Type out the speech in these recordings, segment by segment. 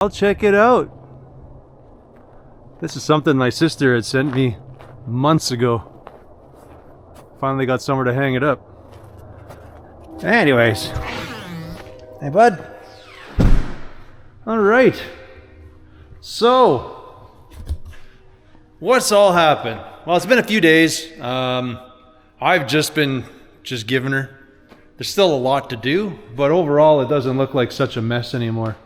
I'll check it out. This is something my sister had sent me months ago. Finally got somewhere to hang it up. Anyways. Hey, bud. Alright. So, what's all happened? Well, it's been a few days. I've just been giving her. There's still a lot to do, but overall it doesn't look like such a mess anymore.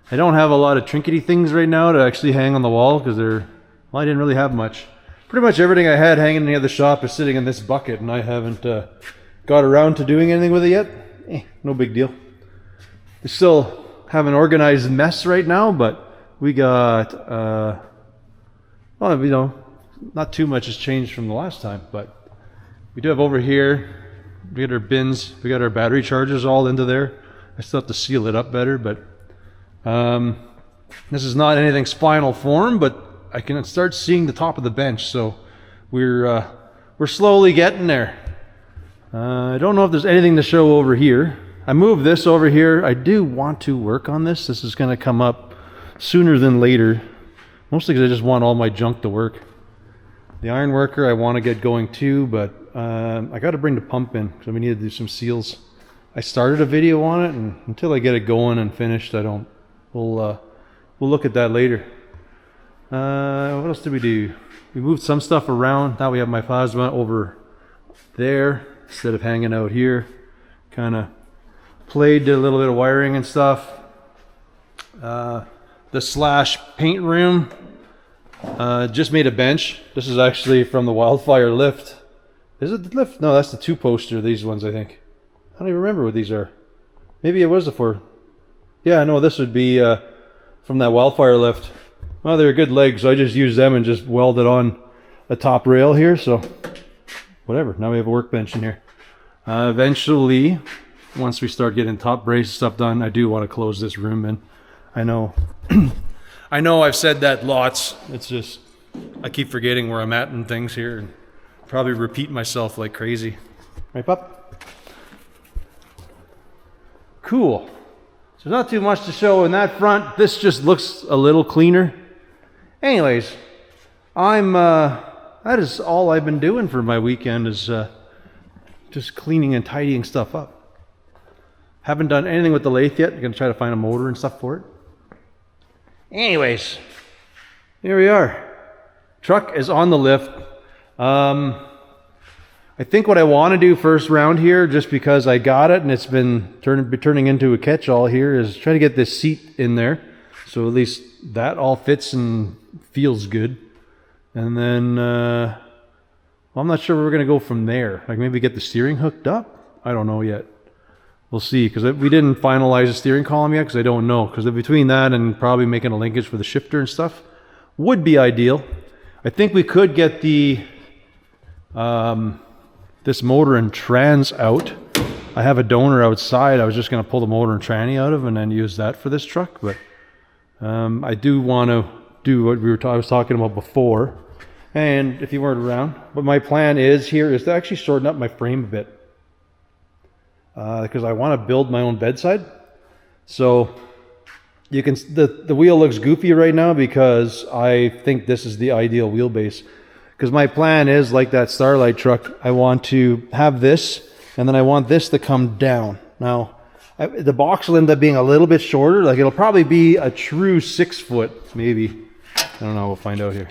I don't have a lot of trinkety things right now to actually hang on the wall because well, I didn't really have much. Pretty much everything I had hanging near the shop is sitting in this bucket, and I haven't got around to doing anything with it yet. No big deal. We still have an organized mess right now, but we got, well, you know, not too much has changed from the last time, but we do have over here, we got our bins, we got our battery chargers all into there. I still have to seal it up better, but this is not anything spinal form, but I can start seeing the top of the bench, so we're slowly getting there. I don't know if there's anything to show over here. I moved this over here. I do want to work on this. This is going to come up sooner than later, mostly because I just want all my junk to work. The iron worker I want to get going too, but I got to bring the pump in because we need to do some seals. I started a video on it, and until I get it going and finished, I don't. We'll look at that later. What else did we do? We moved some stuff around. Now we have my plasma over there instead of hanging out here. Kind of did a little bit of wiring and stuff. The slash paint room, just made a bench. This is actually from the wildfire lift. Is it the lift? No, that's the 2-poster, these ones, I think. I don't even remember what these are. Maybe it was the 4. Yeah, no, this would be from that wildfire lift. Well, they're good legs, so I just used them and just welded on a top rail here, so whatever. Now we have a workbench in here. Eventually, once we start getting top brace stuff done, I do want to close this room in. I know I know I've said that lots. It's just I keep forgetting where I'm at and things here, and probably repeat myself like crazy. Right, pup? Cool. So not too much to show in that front. This just looks a little cleaner. Anyways, that is all I've been doing for my weekend is just cleaning and tidying stuff up. Haven't done anything with the lathe yet. I'm gonna try to find a motor and stuff for it. Anyways, here we are. Truck is on the lift. I think what I want to do first round here, just because I got it and it's been turning into a catch-all here, is try to get this seat in there, so at least that all fits and feels good. And then, well, I'm not sure where we're going to go from there. Like maybe get the steering hooked up? I don't know yet. We'll see, because we didn't finalize the steering column yet, because I don't know. Because between that and probably making a linkage for the shifter and stuff would be ideal. I think we could get the this motor and trans out. I have a donor outside. I was just going to pull the motor and tranny out of and then use that for this truck. But I do want to do what I was talking about before. And if you weren't around, but my plan is to actually shorten up my frame a bit. Because I want to build my own bedside. So you can, the wheel looks goofy right now because I think this is the ideal wheelbase. Because my plan is, like that Starlight truck, I want to have this, and then I want this to come down. Now, the box will end up being a little bit shorter. Like it'll probably be a true 6 foot, maybe. I don't know, we'll find out here.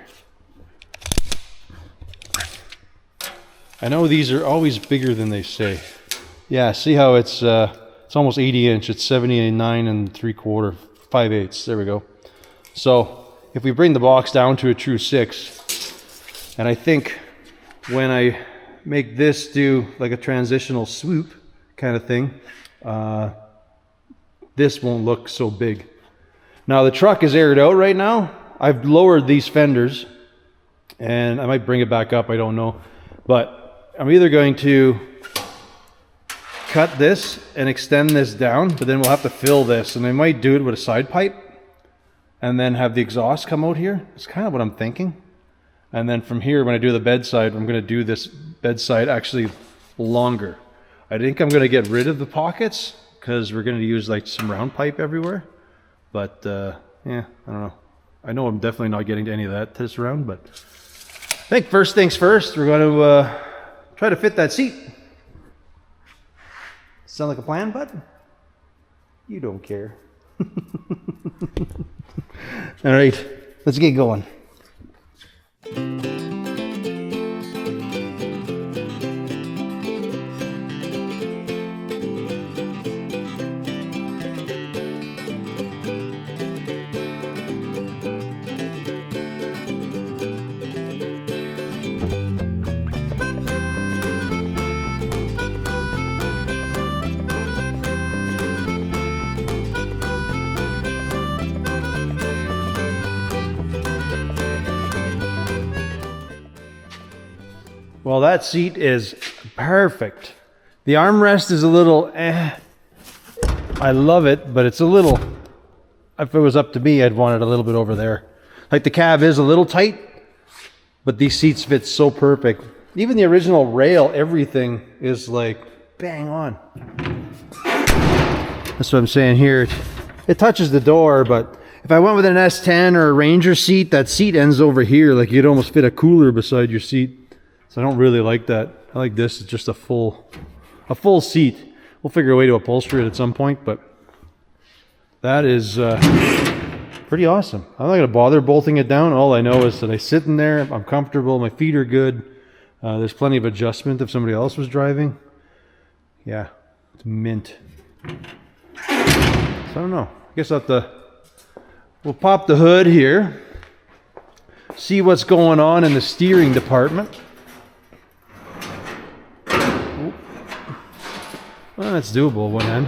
I know these are always bigger than they say. Yeah, see how it's almost 80 inch. It's 79 3/4, 5/8. There we go. So if we bring the box down to a true 6, and I think when I make this do like a transitional swoop kind of thing, this won't look so big. Now the truck is aired out right now. I've lowered these fenders, and I might bring it back up, I don't know. But I'm either going to cut this and extend this down, but then we'll have to fill this, and I might do it with a side pipe and then have the exhaust come out here. It's kind of what I'm thinking. And then from here, when I do the bedside, I'm going to do this bedside actually longer. I think I'm going to get rid of the pockets because we're going to use like some round pipe everywhere. But yeah, I don't know. I know I'm definitely not getting to any of that this round, but I think first things first, we're going to try to fit that seat. Sound like a plan, bud? You don't care. All right, let's get going. Well, that seat is perfect. The armrest is a little I love it, but it's a little, if it was up to me, I'd want it a little bit over there. Like the cab is a little tight, but these seats fit so perfect. Even the original rail, everything is like bang on. That's what I'm saying here. It touches the door, but if I went with an S10 or a Ranger seat, that seat ends over here. Like you'd almost fit a cooler beside your seat. So I don't really like that. I like this. It's just a full seat. We'll figure a way to upholster it at some point, but that is pretty awesome. I'm not going to bother bolting it down. All I know is that I sit in there. I'm comfortable. My feet are good. There's plenty of adjustment if somebody else was driving. Yeah, it's mint. So I don't know. I guess we'll pop the hood here. See what's going on in the steering department. Well, that's doable, one end.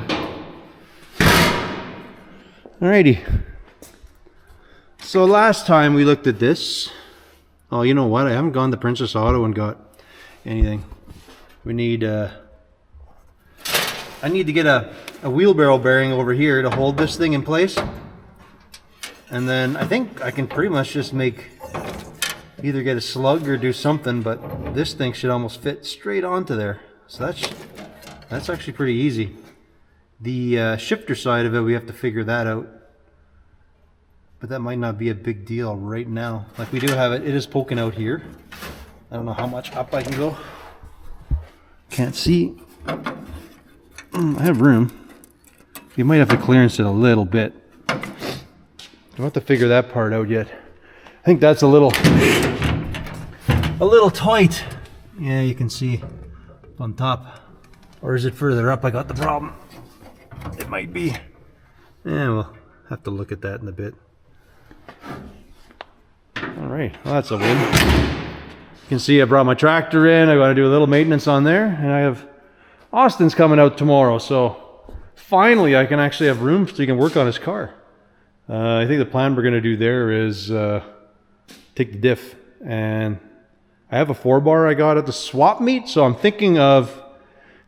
Alrighty. So last time we looked at this. Oh, you know what? I haven't gone to Princess Auto and got anything. We need, I need to get a wheelbarrow bearing over here to hold this thing in place. And then I think I can pretty much just either get a slug or do something, but this thing should almost fit straight onto there. So that's actually pretty easy. The shifter side of it, we have to figure that out. But that might not be a big deal right now. Like we do have it is poking out here. I don't know how much up I can go. Can't see. I have room. You might have to clearance it a little bit. Don't have to figure that part out yet. I think that's a little tight. Yeah, you can see on top. Or is it further up? I got the problem. It might be. Yeah, we'll have to look at that in a bit. Alright, well that's a win. You can see I brought my tractor in. I got to do a little maintenance on there. And I have Austin's coming out tomorrow. So finally I can actually have room so he can work on his car. I think the plan we're going to do there is take the diff. And I have a 4-bar I got at the swap meet. So I'm thinking of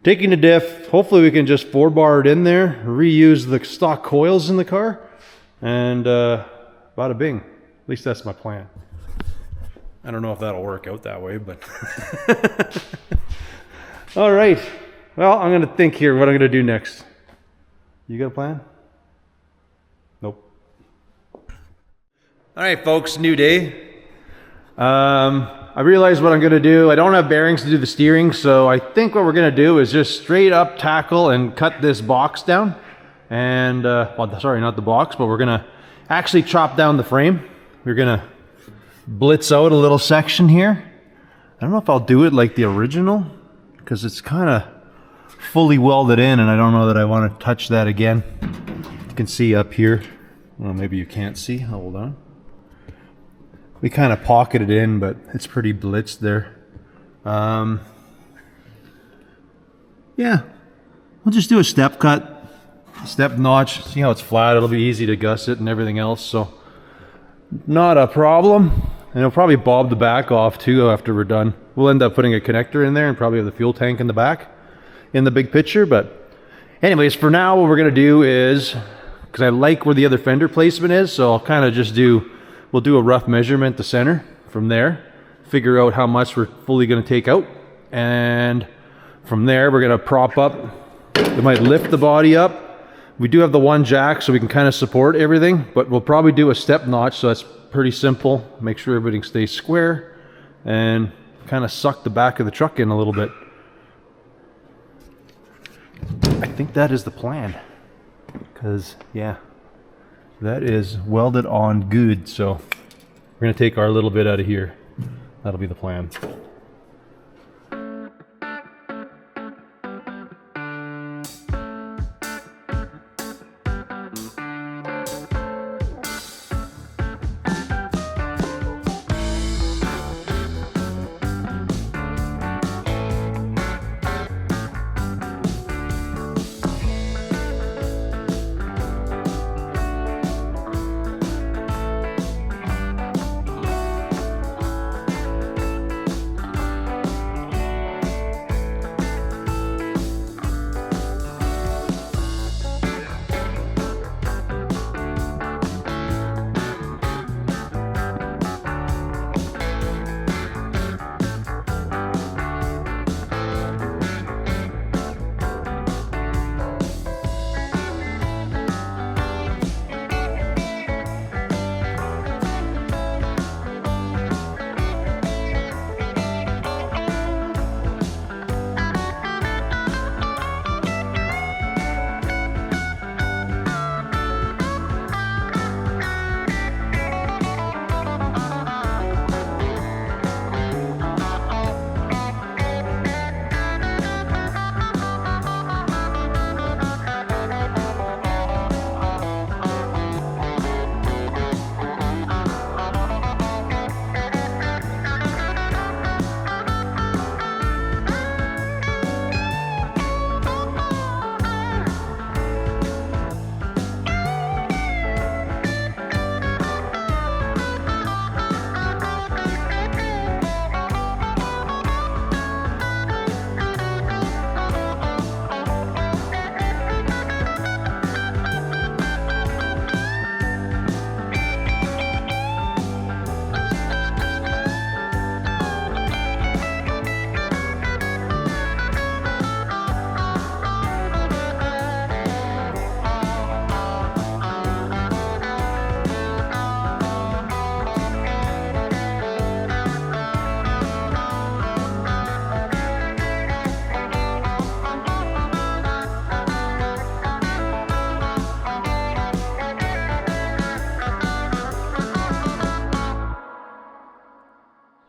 taking the diff, hopefully we can just 4-bar it in there, reuse the stock coils in the car, and bada bing. At least that's my plan. I don't know if that'll work out that way, but... All right. Well, I'm going to think here what I'm going to do next. You got a plan? Nope. All right, folks, new day. I realized what I'm going to do. I don't have bearings to do the steering, so I think what we're going to do is just straight up tackle and cut this box down. And, well, sorry, not the box, but we're going to actually chop down the frame. We're going to blitz out a little section here. I don't know if I'll do it like the original, because it's kind of fully welded in, and I don't know that I want to touch that again. You can see up here. Well, maybe you can't see. Hold on. We kind of pocketed in, but it's pretty blitzed there. Yeah, we'll just do a step cut, step notch. See how it's flat? It'll be easy to gusset and everything else, so not a problem. And it'll probably bob the back off too after we're done. We'll end up putting a connector in there and probably have the fuel tank in the back in the big picture. But anyways, for now, what we're gonna do is, because I like where the other fender placement is, so I'll kind of just we'll do a rough measurement to center from there, figure out how much we're fully going to take out, and from there we're going to prop up. We might lift the body up, We do have the one jack, so we can kind of support everything, but we'll probably do a step notch, so that's pretty simple. Make sure everything stays square and kind of suck the back of the truck in a little bit. I think that is the plan, because yeah, that is welded on good. So we're gonna take our little bit out of here. That'll be the plan.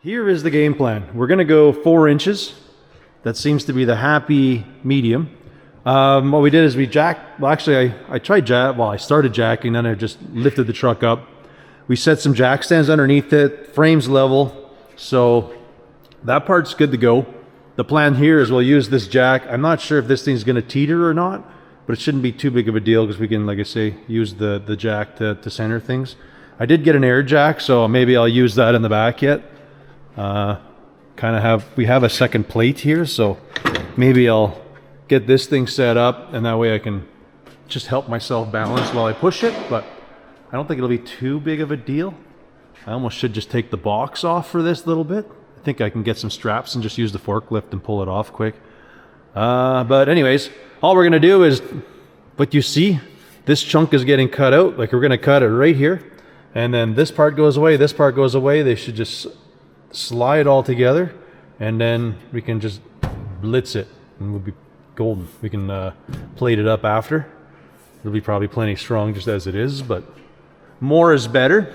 Here is the game plan. We're gonna go 4 inches. That seems to be the happy medium. What we did is we jacked, well actually I started jacking, then I just lifted the truck up. We set some jack stands underneath it, frames level, so that part's good to go. The plan here is we'll use this jack. I'm not sure if this thing's gonna teeter or not, but it shouldn't be too big of a deal because we can, like I say, use the jack to center things. I did get an air jack, so maybe I'll use that in the back yet. We have a second plate here, so maybe I'll get this thing set up and that way I can just help myself balance while I push it, but I don't think it'll be too big of a deal. I almost should just take the box off for this little bit. I think I can get some straps and just use the forklift and pull it off quick. But anyways, all we're gonna do is, what you see, this chunk is getting cut out. Like we're gonna cut it right here, and then this part goes away, this part goes away. They should just slide all together, and then we can just blitz it and we'll be golden. We can plate it up after. It'll be probably plenty strong just as it is, but more is better.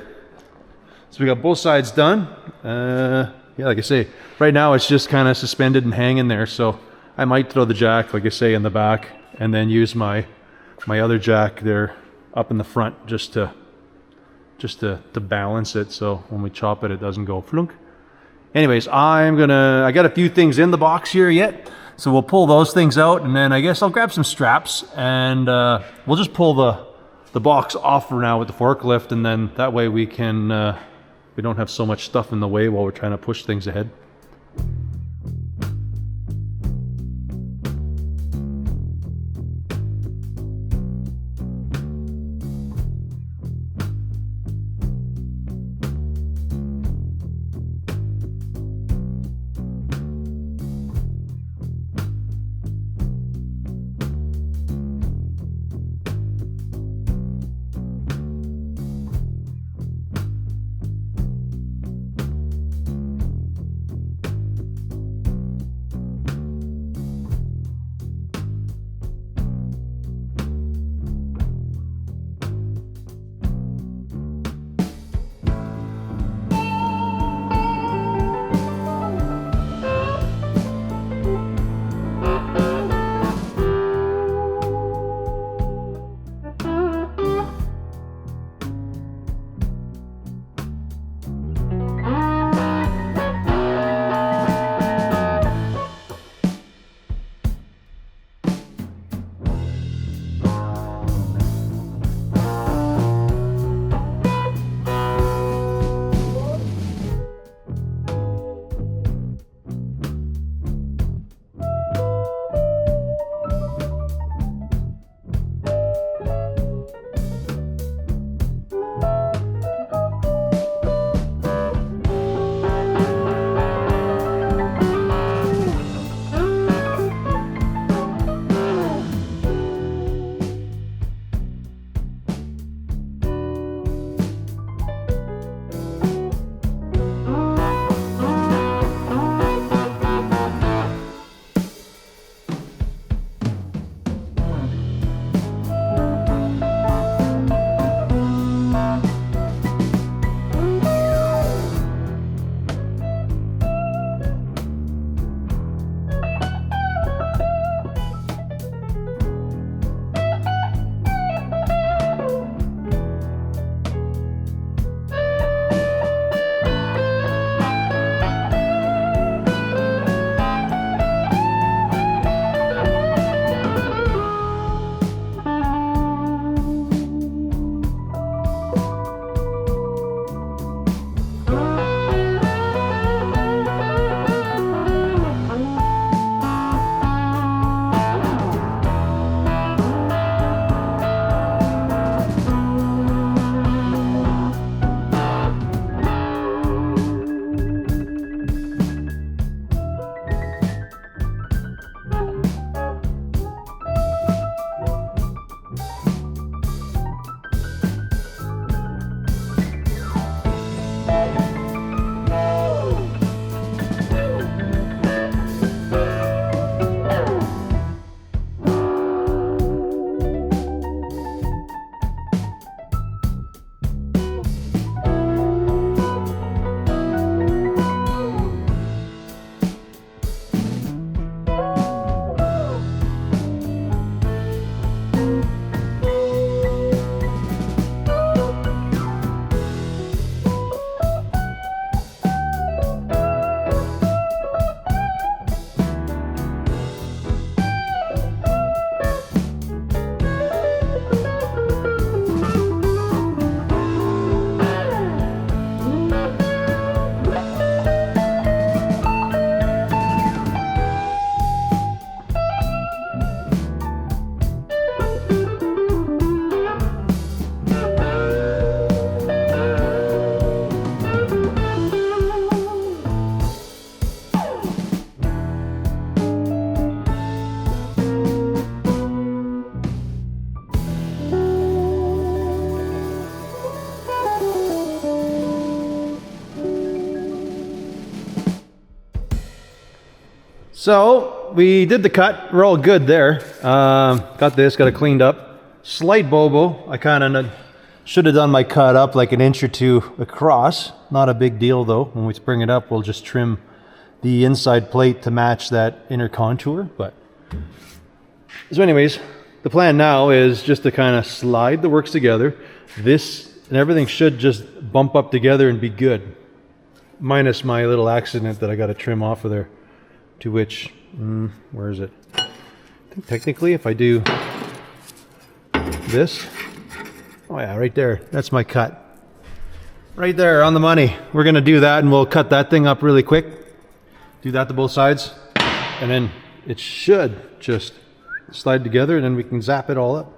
So we got both sides done. Yeah, like I say, right now it's just kind of suspended and hanging there, so I might throw the jack, like I say, in the back and then use my other jack there up in the front just to balance it, so when we chop it, it doesn't go flunk. Anyways, I got a few things in the box here yet, so we'll pull those things out, and then I guess I'll grab some straps, and we'll just pull the box off for now with the forklift, and then that way we can we don't have so much stuff in the way while we're trying to push things ahead. So we did the cut. We're all good there. Got it cleaned up. Slight bobo. I kind of should have done my cut up like an inch or two across. Not a big deal though. When we bring it up, we'll just trim the inside plate to match that inner contour. But so anyways, the plan now is just to kind of slide the works together. This and everything should just bump up together and be good. Minus my little accident that I got to trim off of there. To which, where is it? I think technically if I do this, oh yeah, right there, that's my cut. Right there, on the money. We're gonna do that and we'll cut that thing up really quick. Do that to both sides, and then it should just slide together and then we can zap it all up.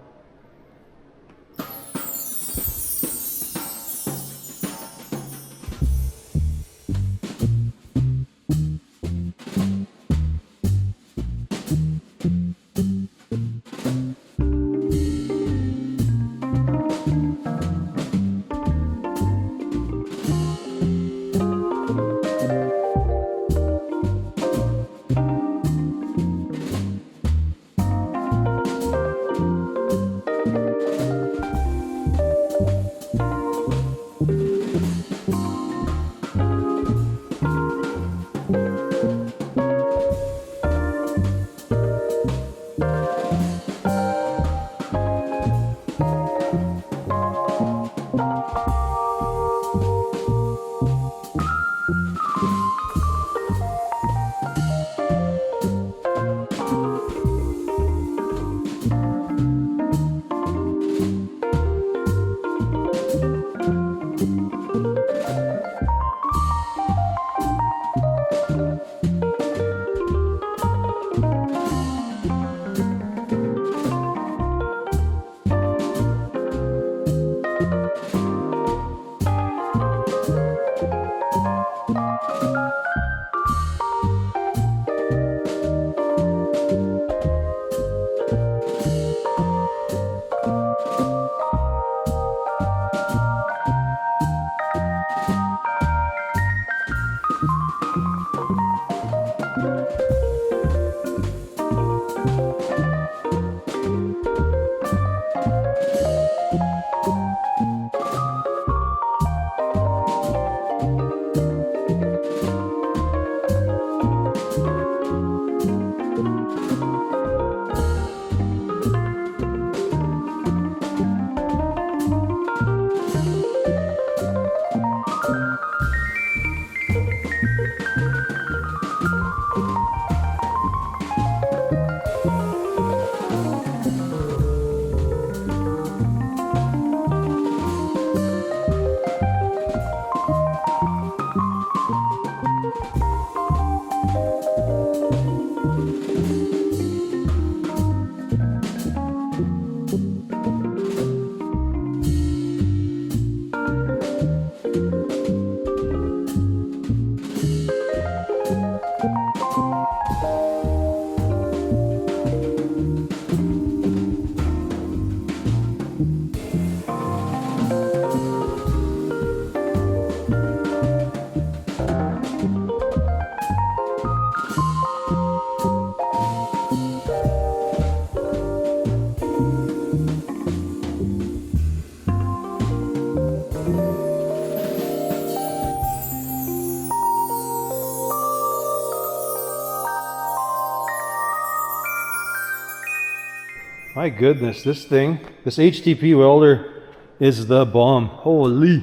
My goodness, this HTP welder is the bomb. Holy. I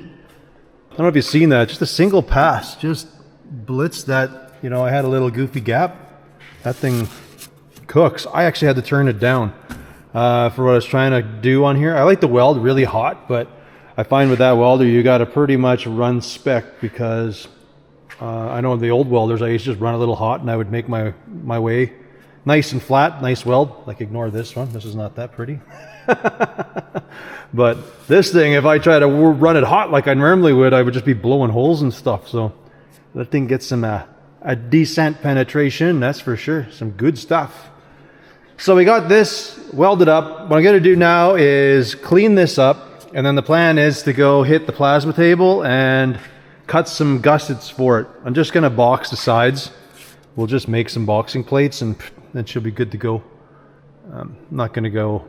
don't know if you've seen that. Just a single pass. Just blitzed that. You know, I had a little goofy gap. That thing cooks. I actually had to turn it down for what I was trying to do on here. I like the weld really hot, but I find with that welder, you got to pretty much run spec because I know the old welders, I used to just run a little hot and I would make my way nice and flat, nice weld. Like ignore this one. This is not that pretty. But this thing, if I try to run it hot like I normally would, I would just be blowing holes and stuff. So that thing gets some a decent penetration, that's for sure. Some good stuff. So we got this welded up. What I'm going to do now is clean this up, and then the plan is to go hit the plasma table and cut some gussets for it. I'm just going to box the sides we'll just make some boxing plates and then she'll be good to go. I'm not going to go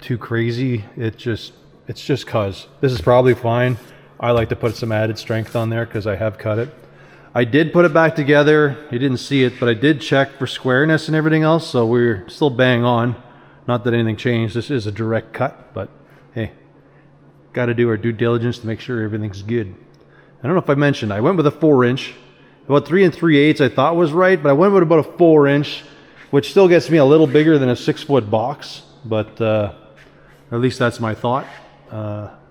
too crazy. It's just cause. This is probably fine. I like to put some added strength on there because I have cut it. I did put it back together. You didn't see it, but I did check for squareness and everything else, so we're still bang on. Not that anything changed. This is a direct cut, but hey, got to do our due diligence to make sure everything's good. I don't know if I mentioned, I went with a 4-inch. About 3 3/8 I thought was right, but I went with about a 4-inch, which still gets me a little bigger than a 6-foot box, but at least that's my thought.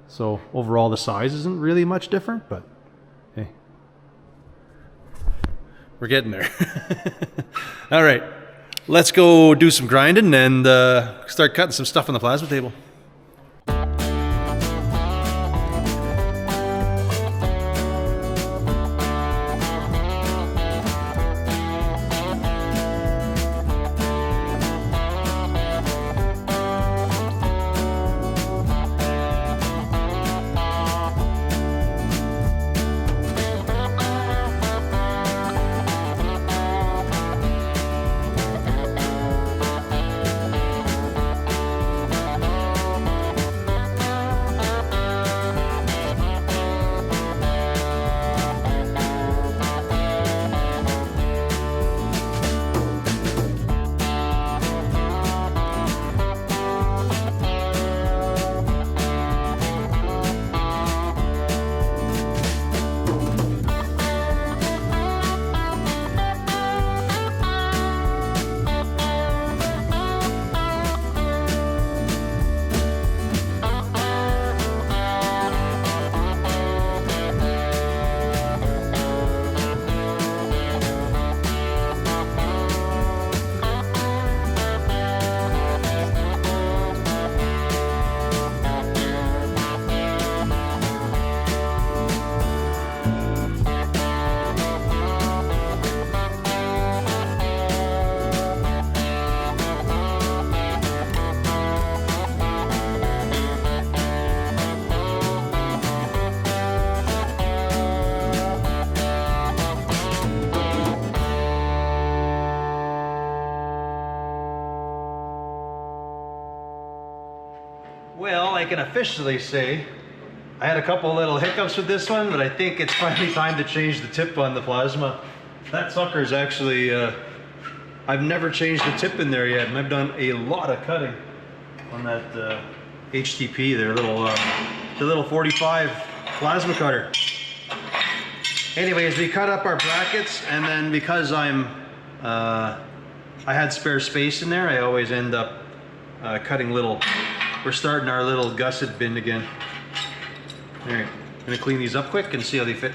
So overall the size isn't really much different, but hey, we're getting there. All right, let's go do some grinding and start cutting some stuff on the plasma table. Well, I can officially say I had a couple little hiccups with this one, but I think it's finally time to change the tip on the plasma. That sucker is actually, I've never changed the tip in there yet, and I've done a lot of cutting on that HTP, their little, the little 45 plasma cutter. Anyways, we cut up our brackets, and then because I had spare space in there, I always end up cutting little. We're starting our little gusset bin again. All right, I'm gonna clean these up quick and see how they fit.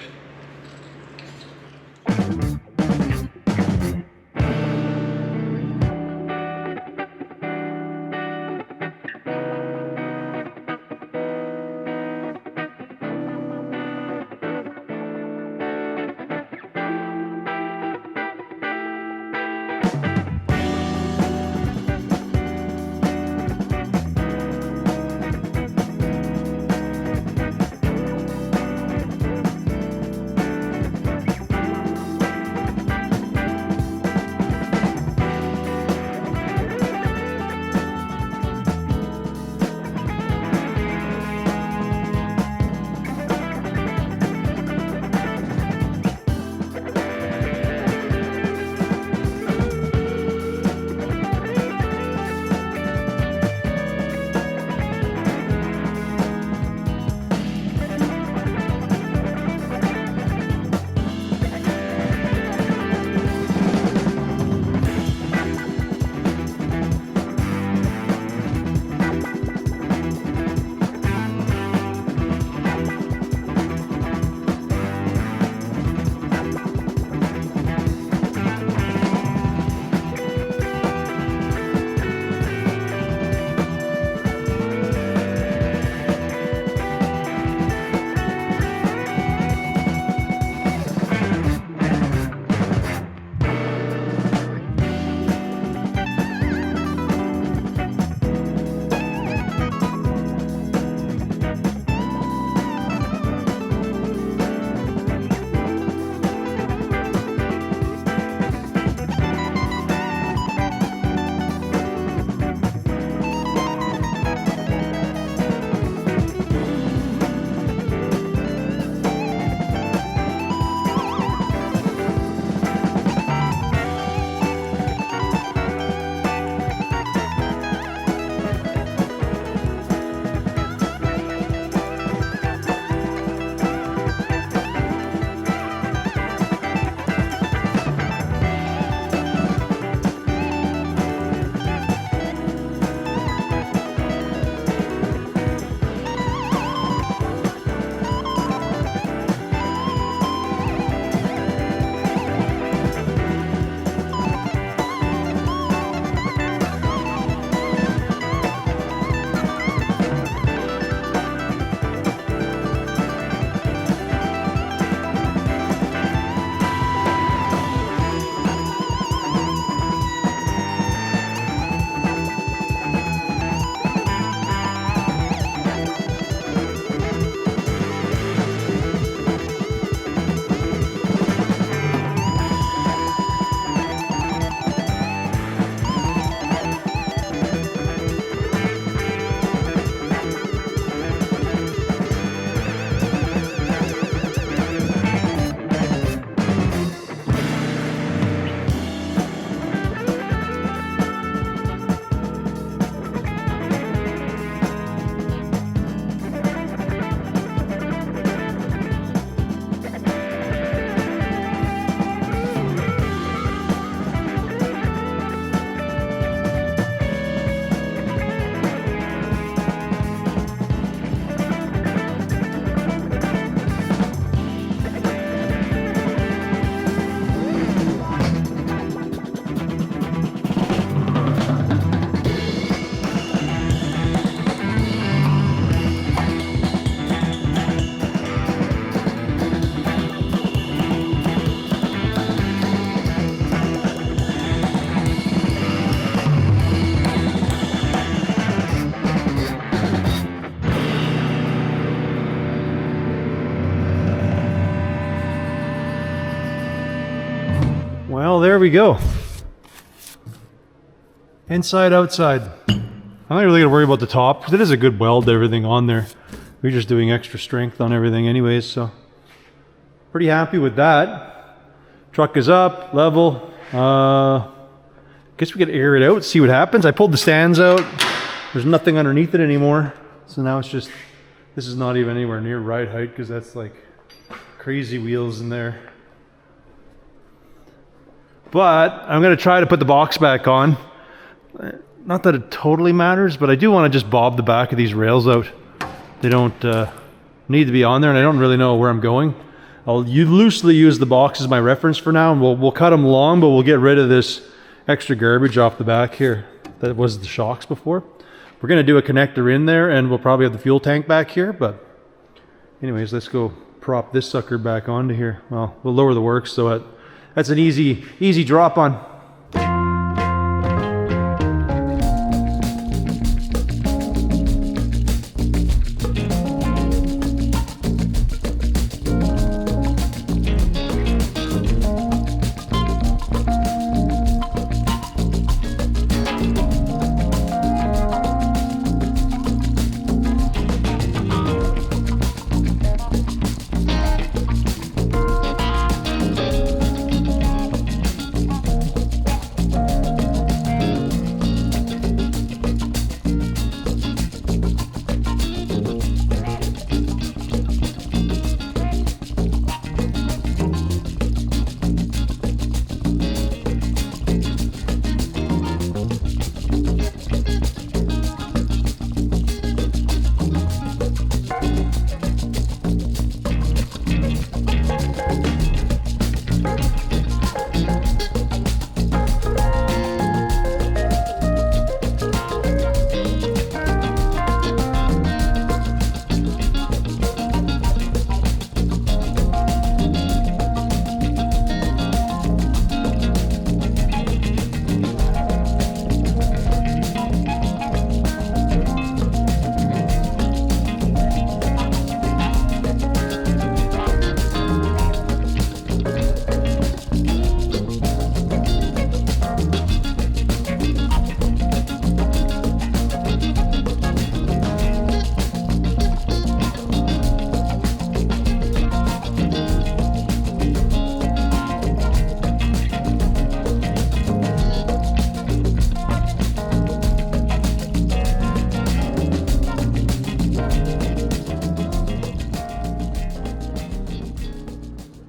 Well, there we go. Inside, outside. I'm not really gonna worry about the top because it is a good weld, everything on there. We're just doing extra strength on everything anyways, so pretty happy with that. Truck is up, level. Guess we could air it out, see what happens. I pulled the stands out. There's nothing underneath it anymore. So now it's just, this is not even anywhere near ride height because that's like crazy wheels in there. But I'm gonna try to put the box back on. Not that it totally matters, but I do want to just bob the back of these rails out. They don't need to be on there, and I don't really know where I'm going. I'll loosely use the box as my reference for now, and we'll cut them long, but we'll get rid of this extra garbage off the back here that was the shocks before. We're gonna do a connector in there, and we'll probably have the fuel tank back here, but anyways, let's go prop this sucker back onto here. Well, we'll lower the works, so that's an easy drop on.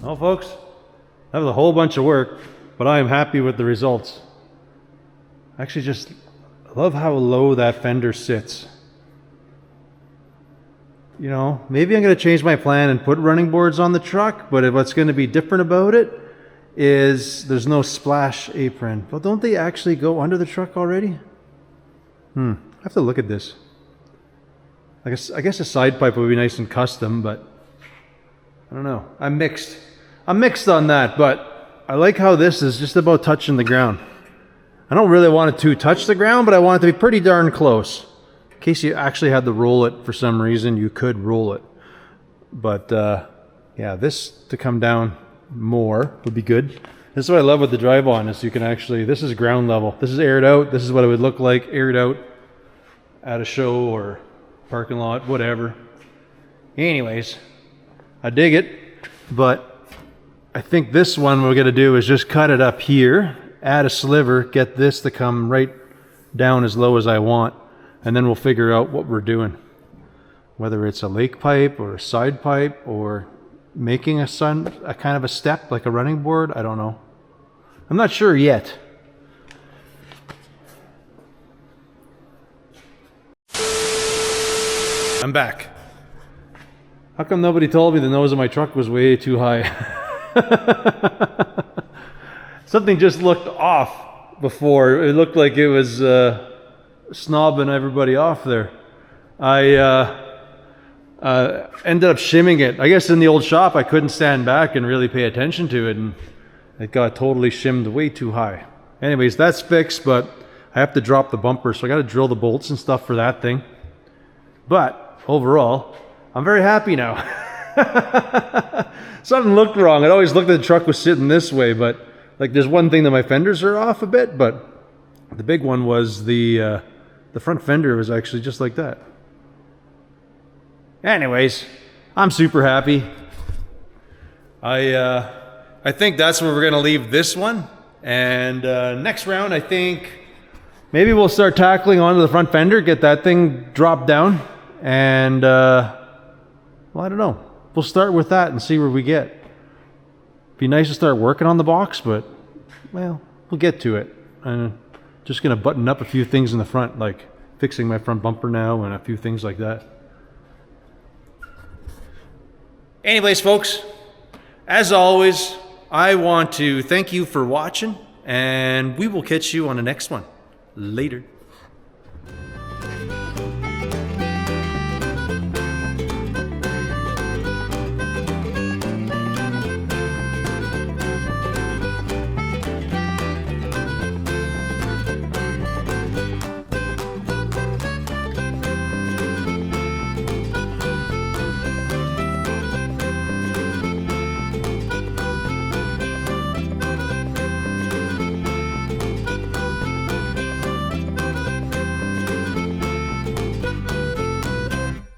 Well, folks, that was a whole bunch of work, but I am happy with the results. I actually just love how low that fender sits. You know, maybe I'm going to change my plan and put running boards on the truck, but what's going to be different about it is there's no splash apron. Well, don't they actually go under the truck already? I have to look at this. I guess a side pipe would be nice and custom, but I don't know. I'm mixed on that, but I like how this is just about touching the ground. I don't really want it to touch the ground, but I want it to be pretty darn close. In case you actually had to roll it for some reason, you could roll it. But yeah, this to come down more would be good. This is what I love with the drive-on, is you can actually, this is ground level. This is aired out. This is what it would look like aired out at a show or parking lot, whatever. Anyways, I dig it, but I think this one we're gonna do is just cut it up here, add a sliver, get this to come right down as low as I want, and then we'll figure out what we're doing. Whether it's a lake pipe or a side pipe or making a kind of a step like a running board, I don't know. I'm not sure yet. I'm back. How come nobody told me the nose of my truck was way too high? Something just looked off before. It looked like it was snobbing everybody off there. I ended up shimming it. I guess in the old shop I couldn't stand back and really pay attention to it, and it got totally shimmed way too high. Anyways, that's fixed, but I have to drop the bumper, so I got to drill the bolts and stuff for that thing. But overall, I'm very happy now. Something looked wrong. It always looked like the truck was sitting this way, but Like there's one thing that my fenders are off a bit, but the big one was the front fender was actually just like that. Anyways, I'm super happy. I think that's where we're gonna leave this one. And next round, I think maybe we'll start tackling onto the front fender, get that thing dropped down, and well, I don't know. We'll start with that and see where we get. Be nice to start working on the box, but well, we'll get to it. I'm just gonna button up a few things in the front, like fixing my front bumper now and a few things like that. Anyways, folks, as always, I want to thank you for watching, and we will catch you on the next one. Later.